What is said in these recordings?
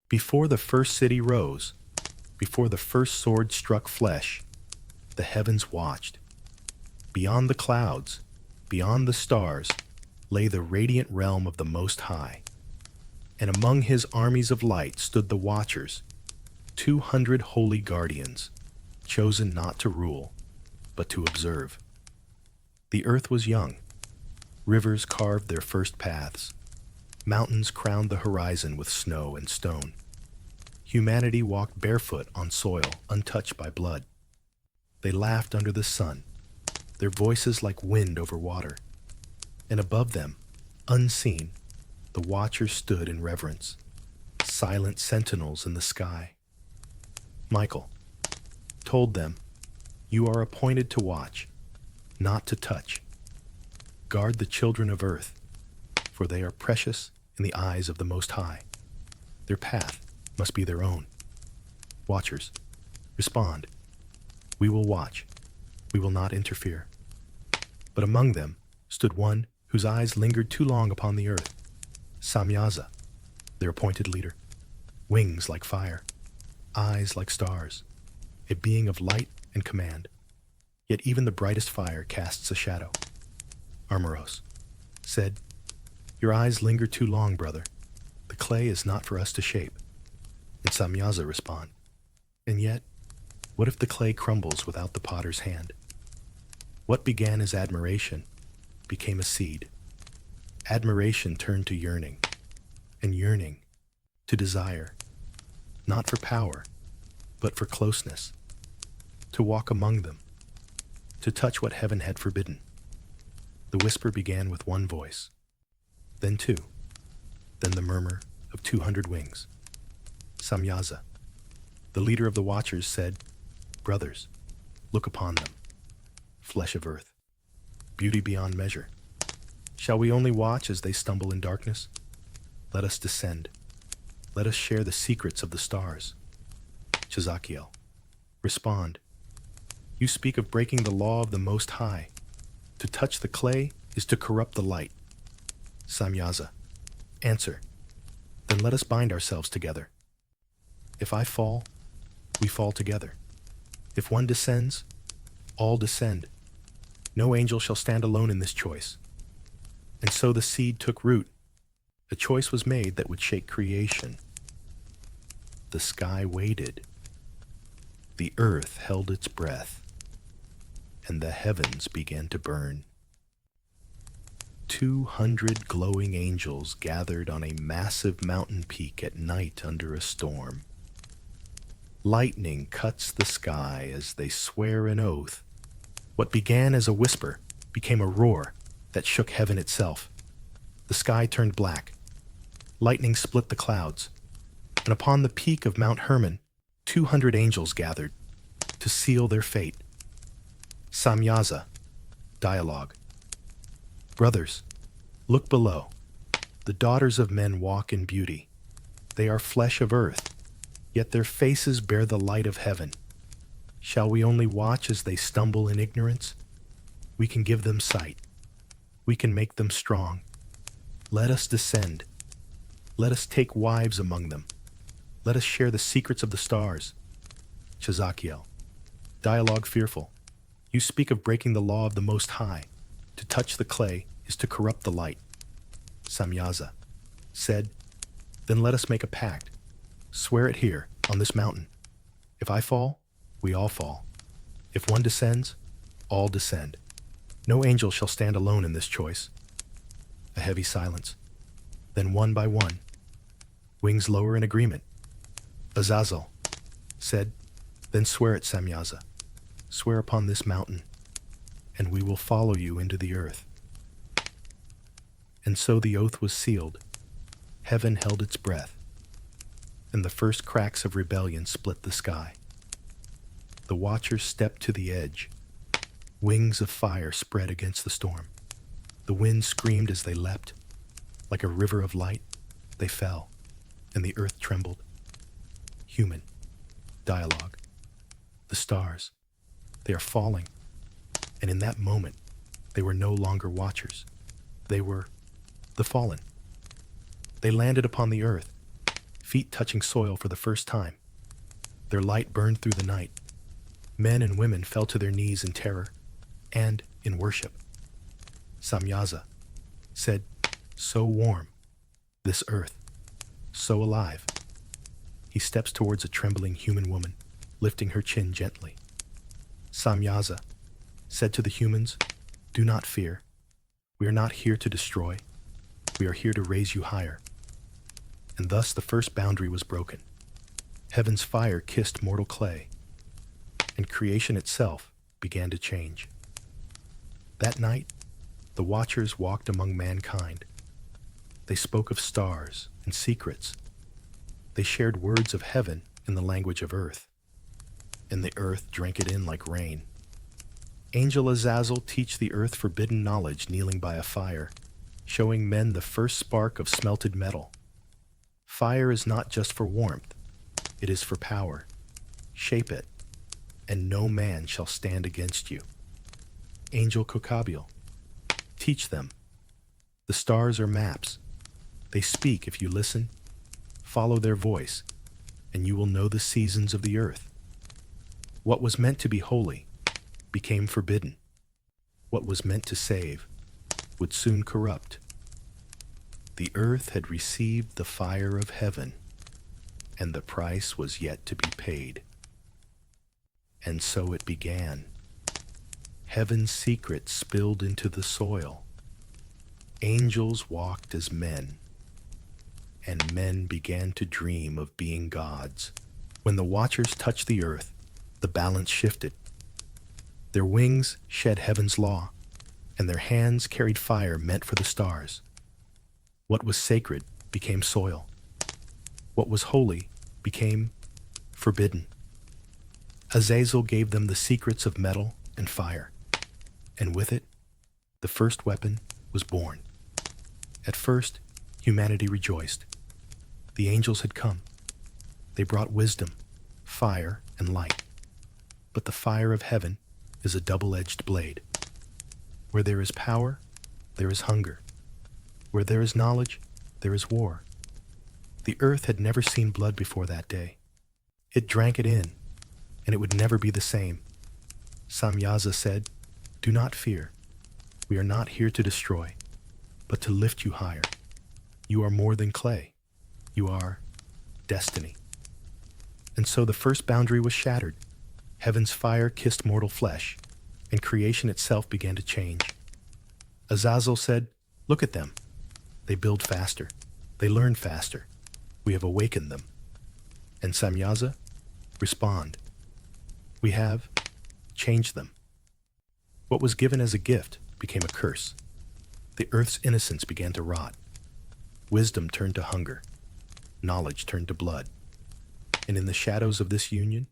Before the first city rose, before the first sword struck flesh, the heavens watched. Beyond the clouds, beyond the stars, lay the radiant realm of the Most High. And among his armies of light stood the watchers, 200 holy guardians, chosen not to rule, but to observe. The earth was young. Rivers carved their first paths. Mountains crowned the horizon with snow and stone. Humanity walked barefoot on soil untouched by blood. They laughed under the sun, their voices like wind over water. And above them, unseen, the watchers stood in reverence, silent sentinels in the sky. Michael told them, "You are appointed to watch, not to touch. Guard the children of earth, for they are precious in the eyes of the Most High. Their path must be their own. Watchers, respond. We will watch. We will not interfere." But among them stood one whose eyes lingered too long upon the earth, Samyaza, their appointed leader. Wings like fire, eyes like stars, a being of light and command. Yet even the brightest fire casts a shadow. Armoros said, "Your eyes linger too long, brother. The clay is not for us to shape." And Samyaza respond, "And yet, what if the clay crumbles without the potter's hand?" What began as admiration became a seed. Admiration turned to yearning, and yearning to desire, not for power, but for closeness, to walk among them, to touch what heaven had forbidden. The whisper began with one voice, then two, then the murmur of 200 wings. Samyaza, the leader of the watchers, said, "Brothers, look upon them, flesh of earth, beauty beyond measure. Shall we only watch as they stumble in darkness? Let us descend. Let us share the secrets of the stars." Chazakiel, respond. "You speak of breaking the law of the Most High. To touch the clay is to corrupt the light." Samyaza, answer. "Then let us bind ourselves together. If I fall, we fall together. If one descends, all descend. No angel shall stand alone in this choice." And so the seed took root. A choice was made that would shake creation. The sky waited. The earth held its breath. And the heavens began to burn. 200 glowing angels gathered on a massive mountain peak at night under a storm. Lightning cuts the sky as they swear an oath. What began as a whisper became a roar that shook heaven itself. The sky turned black. Lightning split the clouds. And upon the peak of Mount Hermon, 200 angels gathered to seal their fate. Samyaza, dialogue. "Brothers, look below. The daughters of men walk in beauty. They are flesh of earth, yet their faces bear the light of heaven. Shall we only watch as they stumble in ignorance? We can give them sight. We can make them strong. Let us descend. Let us take wives among them. Let us share the secrets of the stars." Chazakiel, dialogue fearful. "You speak of breaking the law of the Most High. To touch the clay is to corrupt the light." Samyaza said, "Then let us make a pact. Swear it here, on this mountain. If I fall, we all fall. If one descends, all descend. No angel shall stand alone in this choice." A heavy silence. Then one by one, wings lower in agreement. Azazel said, "Then swear it, Samyaza. Swear upon this mountain, and we will follow you into the earth." And so the oath was sealed. Heaven held its breath, and the first cracks of rebellion split the sky. The watchers stepped to the edge. Wings of fire spread against the storm. The wind screamed as they leapt. Like a river of light, they fell, and the earth trembled. Human, dialogue. The stars, they are falling. And in that moment, they were no longer watchers. They were the fallen. They landed upon the earth, feet touching soil for the first time. Their light burned through the night. Men and women fell to their knees in terror and in worship. Samyaza said, "So warm, this earth, so alive." He steps towards a trembling human woman, lifting her chin gently. Samyaza said to the humans, "Do not fear. We are not here to destroy. We are here to raise you higher." And thus the first boundary was broken. Heaven's fire kissed mortal clay, and creation itself began to change. That night, the Watchers walked among mankind. They spoke of stars and secrets. They shared words of heaven in the language of earth, and the earth drank it in like rain. Angel Azazel teach the earth forbidden knowledge kneeling by a fire, showing men the first spark of smelted metal. Fire is not just for warmth, it is for power. Shape it, and no man shall stand against you. Angel Kokabiel, teach them. The stars are maps. They speak if you listen. Follow their voice, and you will know the seasons of the earth. What was meant to be holy became forbidden. What was meant to save would soon corrupt. The earth had received the fire of heaven, and the price was yet to be paid. And so it began. Heaven's secrets spilled into the soil. Angels walked as men, and men began to dream of being gods. When the Watchers touched the earth, the balance shifted. Their wings shed heaven's law, and their hands carried fire meant for the stars. What was sacred became soil. What was holy became forbidden. Azazel gave them the secrets of metal and fire, and with it, the first weapon was born. At first, humanity rejoiced. The angels had come. They brought wisdom, fire, and light. But the fire of heaven is a double-edged blade. Where there is power, there is hunger. Where there is knowledge, there is war. The earth had never seen blood before that day. It drank it in, and it would never be the same. Samyaza said, "Do not fear. We are not here to destroy, but to lift you higher. You are more than clay. You are destiny." And so the first boundary was shattered. Heaven's fire kissed mortal flesh, and creation itself began to change. Azazel said, "Look at them. They build faster. They learn faster. We have awakened them." And Samyaza, respond. We have changed them. What was given as a gift became a curse. The earth's innocence began to rot. Wisdom turned to hunger. Knowledge turned to blood. And in the shadows of this union,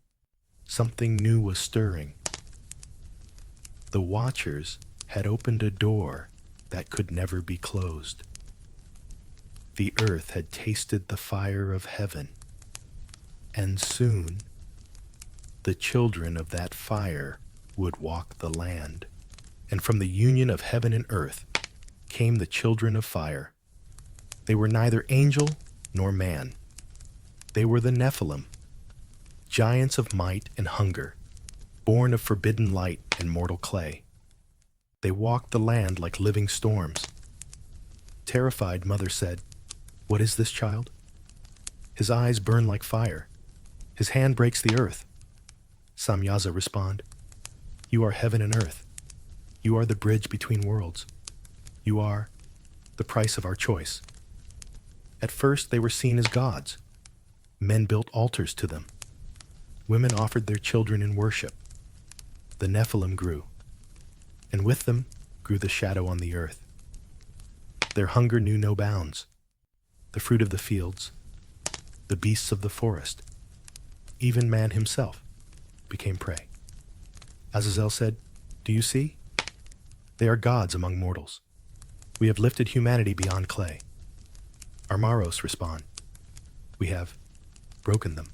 something new was stirring. The Watchers had opened a door that could never be closed. The earth had tasted the fire of heaven, and soon the children of that fire would walk the land. And from the union of heaven and earth came the children of fire. They were neither angel nor man. They were the Nephilim, giants of might and hunger, born of forbidden light and mortal clay. They walked the land like living storms. Terrified, Mother said, "What is this child?" His eyes burn like fire. His hand breaks the earth. Samyaza respond, "You are heaven and earth. You are the bridge between worlds. You are the price of our choice." At first they were seen as gods. Men built altars to them. Women offered their children in worship. The Nephilim grew, and with them grew the shadow on the earth. Their hunger knew no bounds. The fruit of the fields, the beasts of the forest, even man himself became prey. Azazel said, "Do you see? They are gods among mortals. We have lifted humanity beyond clay." Armaros respond, "We have broken them."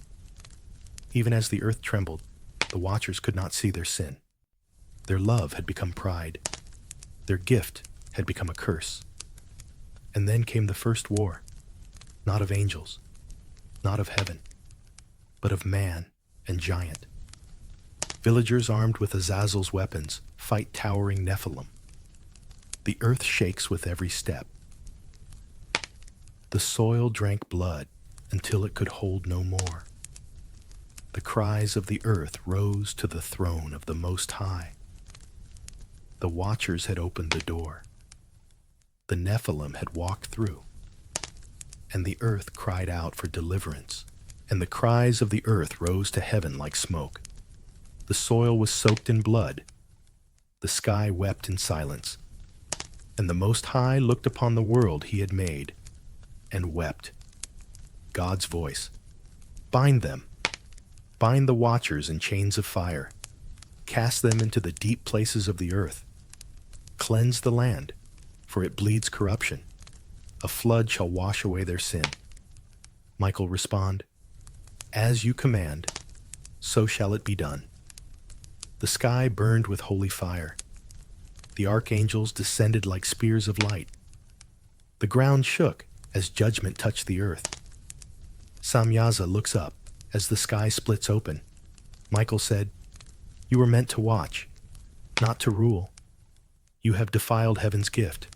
Even as the earth trembled, the Watchers could not see their sin. Their love had become pride. Their gift had become a curse. And then came the first war, not of angels, not of heaven, but of man and giant. Villagers armed with Azazel's weapons fight towering Nephilim. The earth shakes with every step. The soil drank blood until it could hold no more. The cries of the earth rose to the throne of the Most High. The watchers had opened the door. The Nephilim had walked through. And the earth cried out for deliverance, and the cries of the earth rose to heaven like smoke. The soil was soaked in blood. The sky wept in silence. And the Most High looked upon the world he had made and wept. God's voice. Bind them. Bind the watchers in chains of fire. Cast them into the deep places of the earth. Cleanse the land, for it bleeds corruption. A flood shall wash away their sin. Michael respond, As you command, so shall it be done. The sky burned with holy fire. The archangels descended like spears of light. The ground shook as judgment touched the earth. Samyaza looks up as the sky splits open. Michael said, You were meant to watch, not to rule. You have defiled heaven's gift.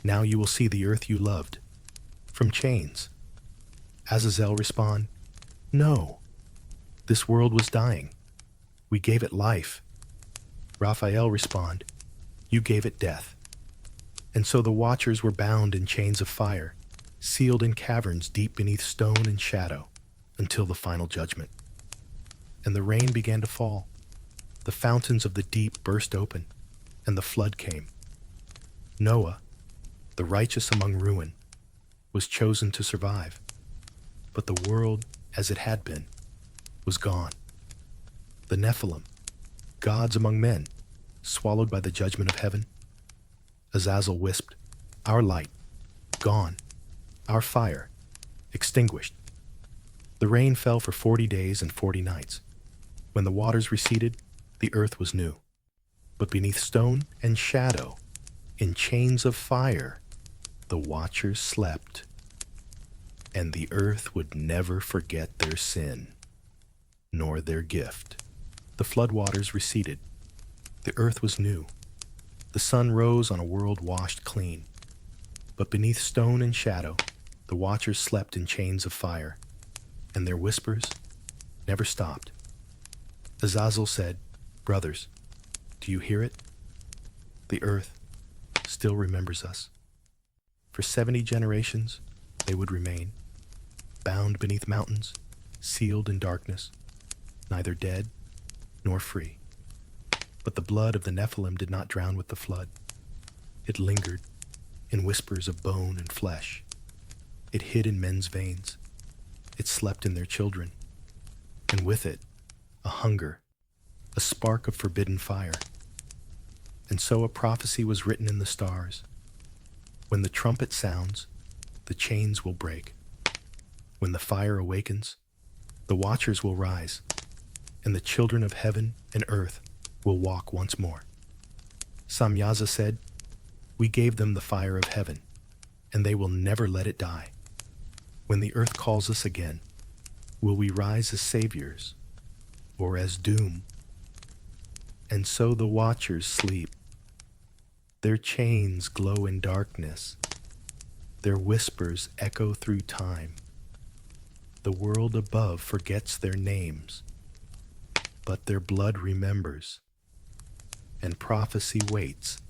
Now you will see the earth you loved, from chains. Azazel respond, No, this world was dying. We gave it life. Raphael respond, You gave it death. And so the watchers were bound in chains of fire, sealed in caverns deep beneath stone and shadow, until the final judgment. And the rain began to fall. The fountains of the deep burst open, and the flood came. Noah, the righteous among ruin, was chosen to survive. But the world, as it had been, was gone. The Nephilim, gods among men, swallowed by the judgment of heaven. Azazel wisped, Our light, gone. Our fire, extinguished. The rain fell for 40 days and 40 nights. When the waters receded, the earth was new. But beneath stone and shadow, in chains of fire, the watchers slept. And the earth would never forget their sin, nor their gift. The floodwaters receded. The earth was new. The sun rose on a world washed clean. But beneath stone and shadow, the watchers slept in chains of fire, and their whispers never stopped. Azazel said, Brothers, do you hear it? The earth still remembers us. For 70 generations, they would remain, bound beneath mountains, sealed in darkness, neither dead nor free. But the blood of the Nephilim did not drown with the flood. It lingered in whispers of bone and flesh. It hid in men's veins. It slept in their children. And with it, a hunger, a spark of forbidden fire. And so a prophecy was written in the stars. When the trumpet sounds, the chains will break. When the fire awakens, the watchers will rise, and the children of heaven and earth will walk once more. Samyaza said, We gave them the fire of heaven, and they will never let it die. When the earth calls us again, will we rise as saviors or as doom? And so the watchers sleep. Their chains glow in darkness. Their whispers echo through time. The world above forgets their names, but their blood remembers, and prophecy waits